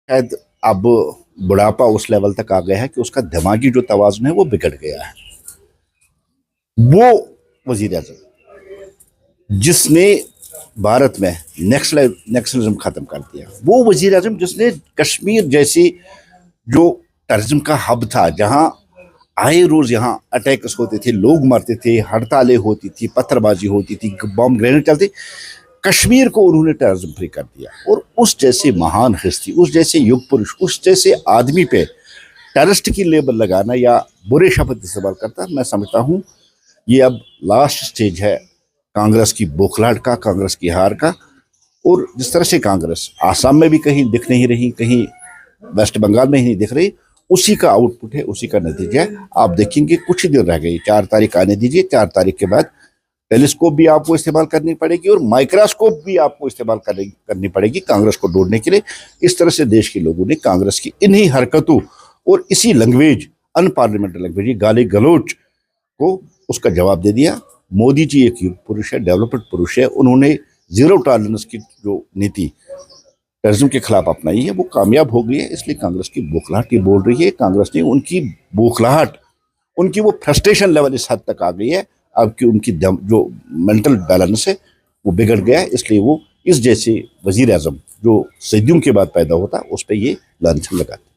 शायद अब बुढ़ापा उस लेवल तक आ गया है कि उसका दिमागी जो तवाज़ुन है वो बिगड़ गया है। वो वजीर आजम जिसने भारत में नेक्सलिज्म खत्म कर दिया, वो वजीर आजम जिसने कश्मीर जैसी जो टूरिज्म का हब था, जहां आए रोज यहाँ अटैक्स होते थे, लोग मरते थे, हड़तालें होती थी, पत्थरबाजी होती थी, बम ग्रेनेड चलते, कश्मीर को उन्होंने टेररिज्म फ्री कर दिया। और उस जैसे महान हस्ती, उस जैसे युग पुरुष, उस जैसे आदमी पे टेररिस्ट की लेबल लगाना या बुरे शब्द इस्तेमाल करता, मैं समझता हूँ ये अब लास्ट स्टेज है कांग्रेस की बौखलाहट का, कांग्रेस की हार का। और जिस तरह से कांग्रेस आसाम में भी कहीं दिख नहीं रही, कहीं वेस्ट बंगाल में ही नहीं दिख रही, उसी का आउटपुट है, उसी का नतीजा है। आप देखेंगे कुछ ही दिन रह गई, 4 तारीख आने दीजिए, 4 तारीख के बाद टेलीस्कोप भी आपको इस्तेमाल करनी पड़ेगी और माइक्रोस्कोप भी आपको इस्तेमाल करनी पड़ेगी कांग्रेस को ढूंढने के लिए। इस तरह से देश के लोगों ने कांग्रेस की इन्हीं हरकतों और इसी लैंग्वेज, अनपार्लियामेंट्री लैंग्वेज, गाली गलौज को उसका जवाब दे दिया। मोदी जी एक युग पुरुष है, डेवलप्ड पुरुष है, उन्होंने जीरो टॉलरेंस की जो नीति टेररिज्म के खिलाफ अपनाई है वो कामयाब हो गई है। इसलिए कांग्रेस की बौखलाहट ये बोल रही है। कांग्रेस ने उनकी बौखलाहट, उनकी वो फ्रस्ट्रेशन लेवल इस हद तक आ गई है अब कि उनकी जो मेंटल बैलेंस है वो बिगड़ गया है। इसलिए वो इस जैसे वजीर आजम जो सदियों के बाद पैदा होता, उस पर ये लांछन लगाते।